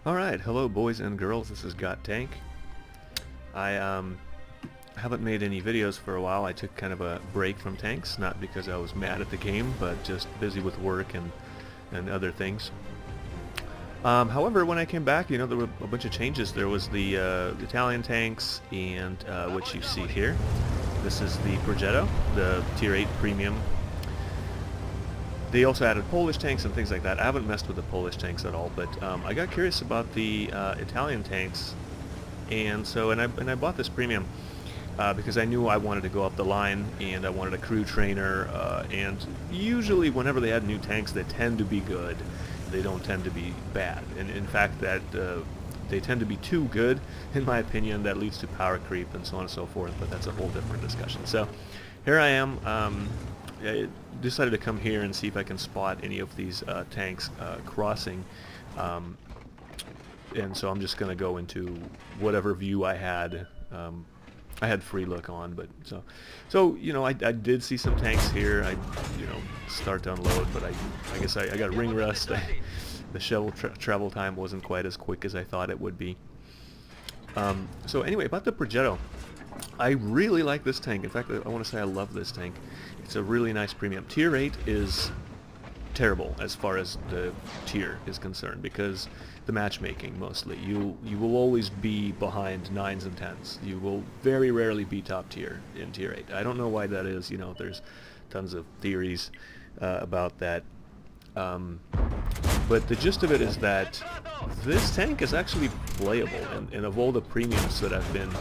Alright, hello boys and girls, this is Got Tank. I haven't made any videos for a while. I took kind of a break from tanks, not because I was mad at the game, but just busy with work and other things. However, when I came back, you know, there were a bunch of changes. There was the Italian tanks and what you see here. This is the Progetto, the Tier 8 Premium. They also added Polish tanks and things like that. I haven't messed with the Polish tanks at all, but I got curious about the Italian tanks, and I bought this premium because I knew I wanted to go up the line, and I wanted a crew trainer. And usually, whenever they add new tanks, they tend to be good. They don't tend to be bad, and in fact, that they tend to be too good, in my opinion. That leads to power creep and so on and so forth. But that's a whole different discussion. So here I am. I decided to come here and see if I can spot any of these tanks crossing, and so I'm just going to go into whatever view I had. I had free look on, but so you know, I did see some tanks here. I start to unload, but I guess I got ring rust. The shovel travel time wasn't quite as quick as I thought it would be. So anyway, about the Progetto, I really like this tank. In fact, I want to say I love this tank. It's a really nice premium. Tier 8 is terrible as far as the tier is concerned because the matchmaking mostly. You will always be behind 9s and 10s. You will very rarely be top tier in Tier 8. I don't know why that is. You know, there's tons of theories about that. But the gist of it is that this tank is actually playable, and of all the premiums that I've been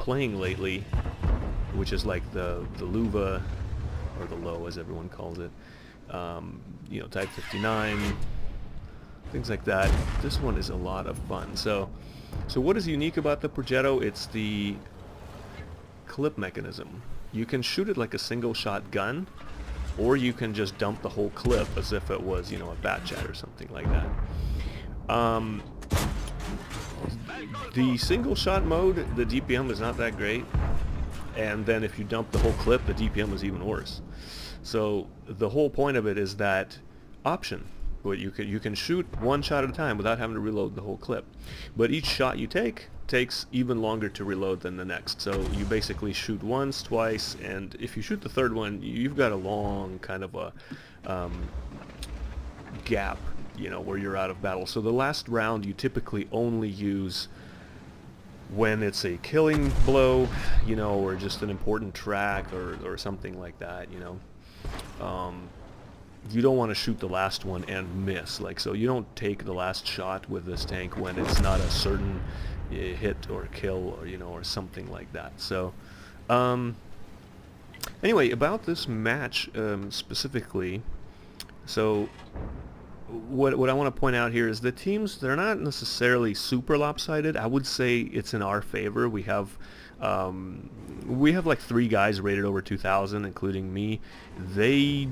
playing lately, which is like the Luva, or the Low as everyone calls it, you know, Type 59, things like that, this one is a lot of fun. So what is unique about the Progetto? It's the clip mechanism. You can shoot it like a single shot gun, or you can just dump the whole clip as if it was, you know, a bat jet or something like that. The single shot mode, the DPM is not that great, and then if you dump the whole clip, the DPM is even worse. So the whole point of it is that option. But you can shoot one shot at a time without having to reload the whole clip. But each shot you take takes even longer to reload than the next. So you basically shoot once, twice, and if you shoot the third one, you've got a long kind of a gap, you know, where you're out of battle. So the last round you typically only use when it's a killing blow, you know, or just an important track or something like that, you know. You don't want to shoot the last one and miss. Like, so you don't take the last shot with this tank when it's not a certain hit or kill, or, you know, or something like that. So anyway, about this match specifically, so what I want to point out here is the teams, they're not necessarily super lopsided. I would say it's in our favor. We have like 3 guys rated over 2,000, including me. They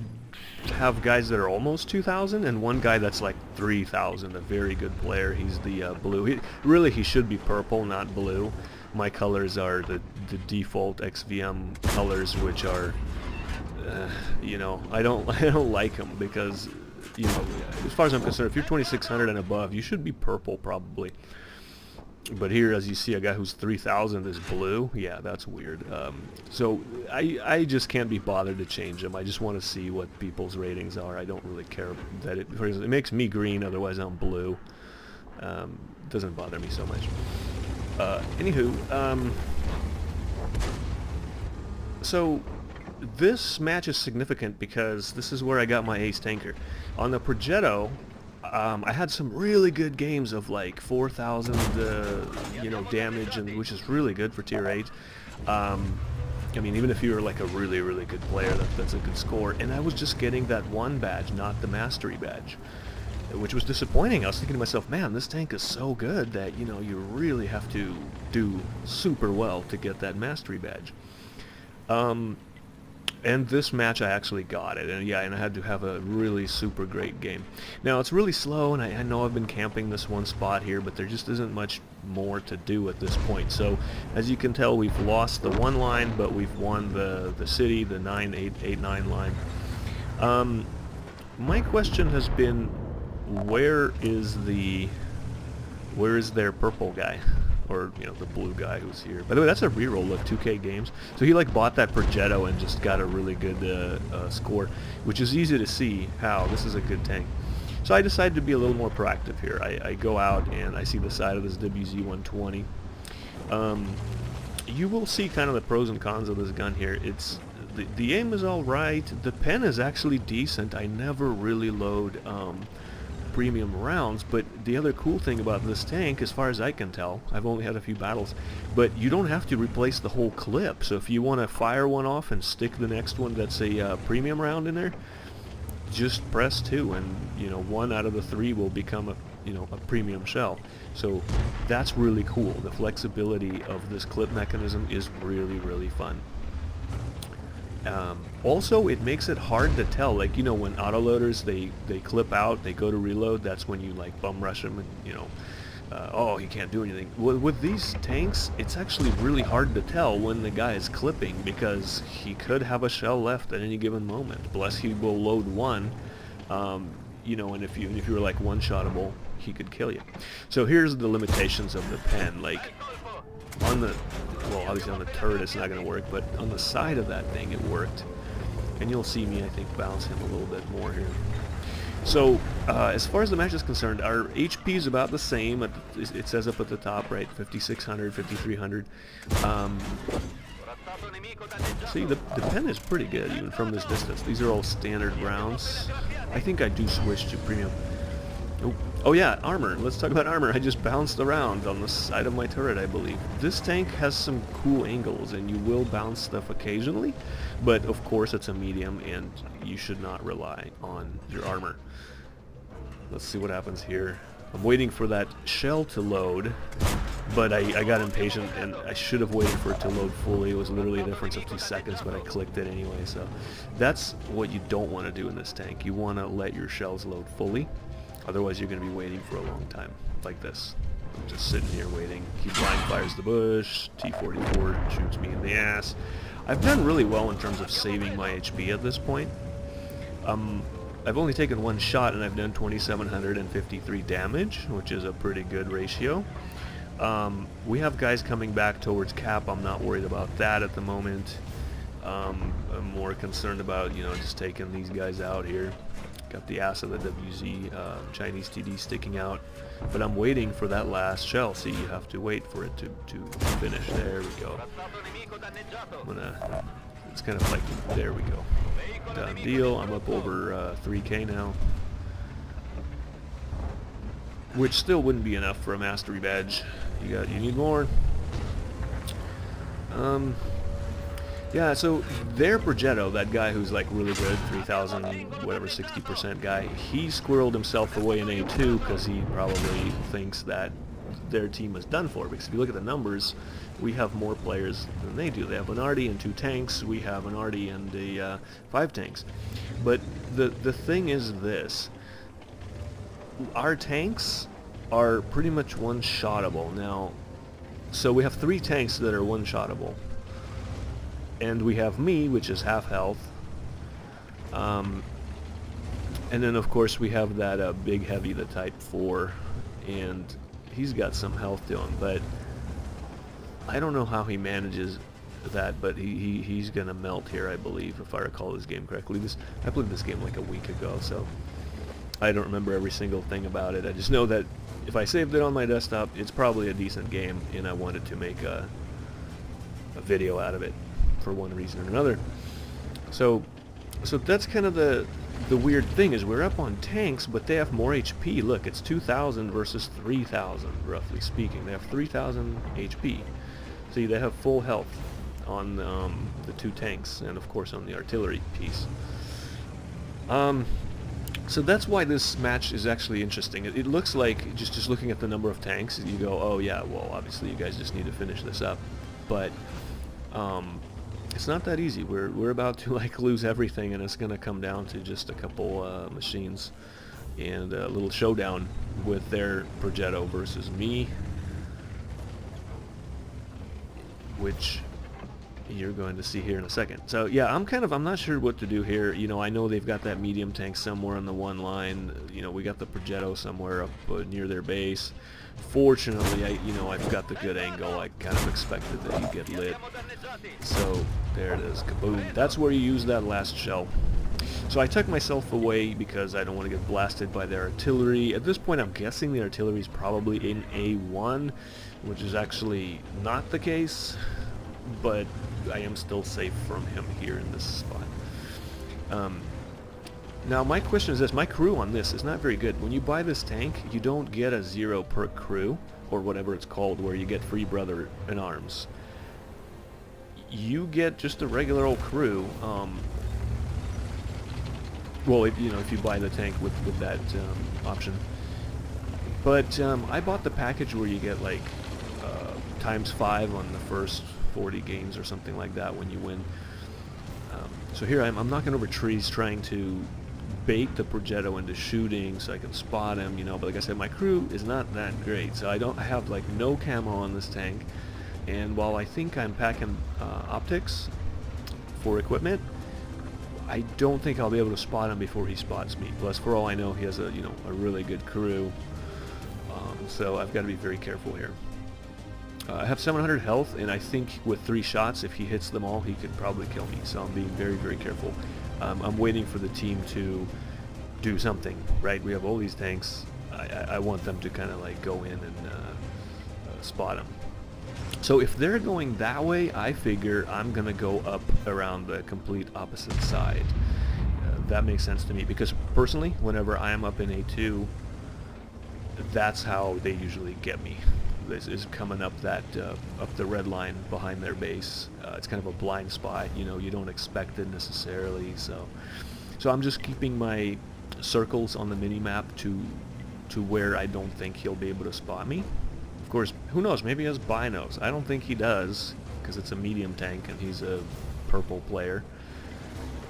have guys that are almost 2,000, and one guy that's like 3,000, a very good player. He's the blue. He should be purple, not blue. My colors are the default XVM colors, which are, you know, I don't like them because, you know, as far as I'm concerned, if you're 2,600 and above, you should be purple probably. But here, as you see, a guy who's 3,000 is blue. Yeah, that's weird. So I just can't be bothered to change them. I just want to see what people's ratings are. I don't really care that it, for example, it makes me green, otherwise I'm blue. Doesn't bother me so much. Anywho, so this match is significant because this is where I got my ace tanker. On the Progetto, I had some really good games of like 4,000, you know, damage, and which is really good for Tier 8. I mean, even if you're like a really, really good player, that's a good score. And I was just getting that one badge, not the mastery badge, which was disappointing. I was thinking to myself, man, this tank is so good that, you know, you really have to do super well to get that mastery badge. And this match I actually got it, and yeah, and I had to have a really super great game. Now it's really slow, and I know I've been camping this one spot here, but there just isn't much more to do at this point. So as you can tell, we've lost the 1 line, but we've won the city, the 9-8-8-9 line. My question has been, where is the Where is their purple guy? Or, you know, the blue guy who's here. By the way, that's a reroll, look, 2K games. So he, like, bought that Progetto and just got a really good score, which is easy to see how this is a good tank. So I decided to be a little more proactive here. I go out and I see the side of this WZ-120. You will see kind of the pros and cons of this gun here. The aim is all right. The pen is actually decent. I never really load premium rounds, but the other cool thing about this tank, as far as I can tell, I've only had a few battles, but you don't have to replace the whole clip. So if you want to fire one off and stick the next one that's a premium round in there, just press 2, and you know, 1 out of the 3 will become a premium shell. So that's really cool. The flexibility of this clip mechanism is really fun. Also, it makes it hard to tell, like, you know, when autoloaders they clip out, they go to reload, that's when you like bum rush them and, you know, oh, he can't do anything. With these tanks, it's actually really hard to tell when the guy is clipping, because he could have a shell left at any given moment. Plus he will load 1, you know, and if you were like one-shottable, he could kill you. So here's the limitations of the pen. Like, on the, well, obviously on the turret it's not going to work, but on the side of that thing it worked. And you'll see me, I think, bounce him a little bit more here. So, as far as the match is concerned, our HP is about the same. It says up at the top, right, 5,600, 5,300. See, the pen is pretty good, even from this distance. These are all standard rounds. I think I do switch to premium. Oh yeah, armor. Let's talk about armor. I just bounced around on the side of my turret, I believe. This tank has some cool angles, and you will bounce stuff occasionally, but of course it's a medium, and you should not rely on your armor. Let's see what happens here. I'm waiting for that shell to load, but I got impatient, and I should have waited for it to load fully. It was literally a difference of 2 seconds, but I clicked it anyway, so that's what you don't want to do in this tank. You want to let your shells load fully. Otherwise, you're going to be waiting for a long time, like this. I'm just sitting here waiting. He blind fires the bush. T-44 shoots me in the ass. I've done really well in terms of saving my HP at this point. I've only taken 1 shot, and I've done 2,753 damage, which is a pretty good ratio. We have guys coming back towards cap. I'm not worried about that at the moment. I'm more concerned about, you know, just taking these guys out here. Got the ass of the WZ Chinese TD sticking out, but I'm waiting for that last shell. See, you have to wait for it to finish. There we go. It's kind of like, there we go. Done deal. I'm up over 3K now, which still wouldn't be enough for a mastery badge. You need more. Yeah, so their Progetto, that guy who's like really good, 3,000, whatever, 60% guy, he squirreled himself away in A2 because he probably thinks that their team is done for. Because if you look at the numbers, we have more players than they do. They have an Artie and 2 tanks. We have an Artie and 5 tanks. But the thing is this. Our tanks are pretty much one-shottable. Now, so we have 3 tanks that are one-shottable. And we have me, which is half health. And then, of course, we have that big heavy, the Type 4. And he's got some health to him. But I don't know how he manages that, but he's going to melt here, I believe, if I recall this game correctly. I played this game like a week ago, so I don't remember every single thing about it. I just know that if I saved it on my desktop, it's probably a decent game, and I wanted to make a video out of it for one reason or another. So that's kind of the weird thing, is we're up on tanks, but they have more HP. Look, it's 2,000 versus 3,000, roughly speaking. They have 3,000 HP. See, they have full health on the 2 tanks, and of course on the artillery piece. So that's why this match is actually interesting. It looks like, just looking at the number of tanks, you go, oh yeah, well, obviously you guys just need to finish this up. But it's not that easy. We're about to like lose everything, and it's going to come down to just a couple machines and a little showdown with their Progetto versus me, which you're going to see here in a second. So yeah, I'm not sure what to do here. You know, I know they've got that medium tank somewhere on the one line. You know, we got the Progetto somewhere up near their base. Fortunately, I've got the good angle. I kind of expected that he'd get lit. So there it is, kaboom. That's where you use that last shell. So I took myself away because I don't want to get blasted by their artillery. At this point, I'm guessing the artillery is probably in A1, which is actually not the case, but I am still safe from him here in this spot. Now my question is this, my crew on this is not very good. When you buy this tank, you don't get a 0 per crew, or whatever it's called, where you get free brother in arms. You get just a regular old crew. Well, if you buy the tank with that option. But I bought the package where you get like ×5 on the first 40 games or something like that when you win. So here I'm knocking over trees trying to bait the Progetto into shooting so I can spot him, you know, but like I said, my crew is not that great, so I have like no camo on this tank, and while I think I'm packing optics for equipment, I don't think I'll be able to spot him before he spots me. Plus, for all I know, he has a really good crew, so I've got to be very careful here. I have 700 health, and I think with 3 shots, if he hits them all, he could probably kill me, so I'm being very, very careful. I'm waiting for the team to do something, right? We have all these tanks. I want them to kind of like go in and spot them. So if they're going that way, I figure I'm going to go up around the complete opposite side. That makes sense to me, because personally, whenever I am up in A2, that's how they usually get me. This is coming up that up the red line behind their base. It's kind of a blind spot, you know, you don't expect it necessarily, so I'm just keeping my circles on the mini-map to where I don't think he'll be able to spot me. Of course, who knows, maybe he has binos. I don't think he does, because it's a medium tank and he's a purple player,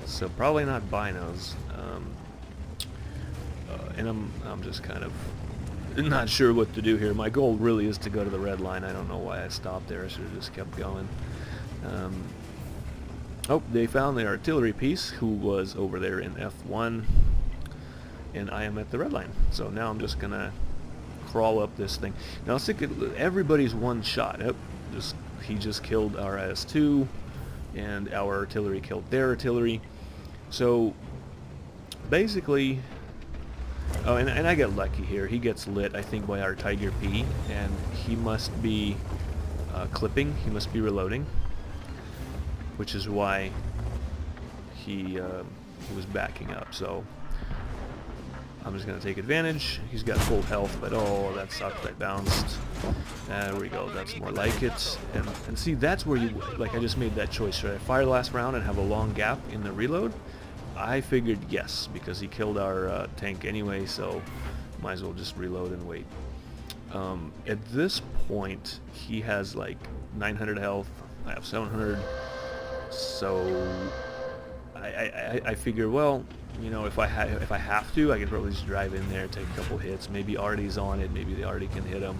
so probably not binos. And I'm just kind of not sure what to do here. My goal really is to go to the red line. I don't know why I stopped there. I should have just kept going. Oh, they found the artillery piece, who was over there in F1, and I am at the red line. So now I'm just gonna crawl up this thing. Now let's think, everybody's one shot. Oh, he just killed our IS-2, and our artillery killed their artillery. So basically, oh, and I get lucky here. He gets lit, I think, by our Tiger P, and he must be clipping. He must be reloading, which is why he was backing up. So I'm just going to take advantage. He's got full health, but oh, that sucked. I bounced. There we go. That's more like it. And see, that's where you, like, I just made that choice. Should I fire the last round and have a long gap in the reload? I figured yes, because he killed our tank anyway, so might as well just reload and wait. At this point, he has like 900 health. I have 700. So I figure, well, you know, if I have to, I could probably just drive in there, take a couple hits. Maybe Artie's on it. Maybe the Artie can hit him.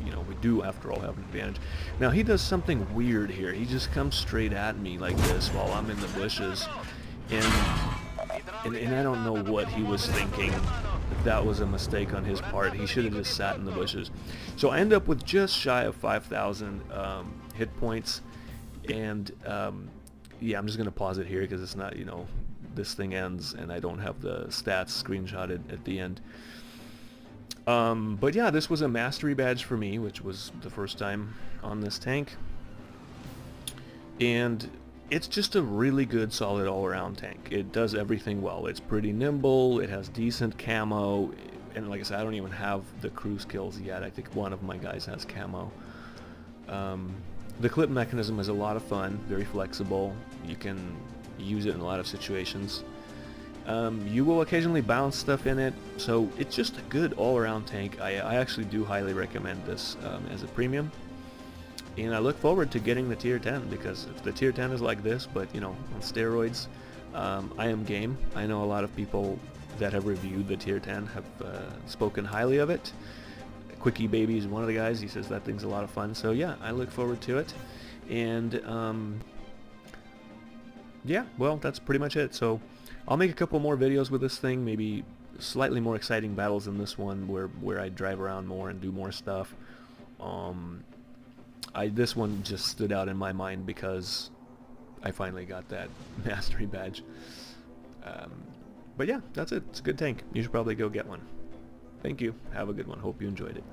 You know, we do, after all, have an advantage. Now, he does something weird here. He just comes straight at me like this while I'm in the bushes. And I don't know what he was thinking. That was a mistake on his part. He should have just sat in the bushes. So I end up with just shy of 5,000 hit points. And yeah, I'm just going to pause it here because it's not, you know, this thing ends and I don't have the stats screenshotted at the end. But yeah, this was a mastery badge for me, which was the first time on this tank. And it's just a really good, solid all-around tank. It does everything well. It's pretty nimble, it has decent camo, and like I said, I don't even have the crew skills yet. I think one of my guys has camo. The clip mechanism is a lot of fun, very flexible. You can use it in a lot of situations. You will occasionally bounce stuff in it, so it's just a good all-around tank. I actually do highly recommend this as a premium. And I look forward to getting the tier 10, because if the tier 10 is like this, but you know, on steroids, I am game. I know a lot of people that have reviewed the tier 10 have spoken highly of it. Quickie Baby is one of the guys. He says that thing's a lot of fun. So yeah, I look forward to it. And yeah, well, that's pretty much it. So I'll make a couple more videos with this thing, maybe slightly more exciting battles than this one, where I drive around more and do more stuff. Um, this one just stood out in my mind because I finally got that mastery badge. Um, but yeah, that's it. It's a good tank. You should probably go get one. Thank you. Have a good one. Hope you enjoyed it.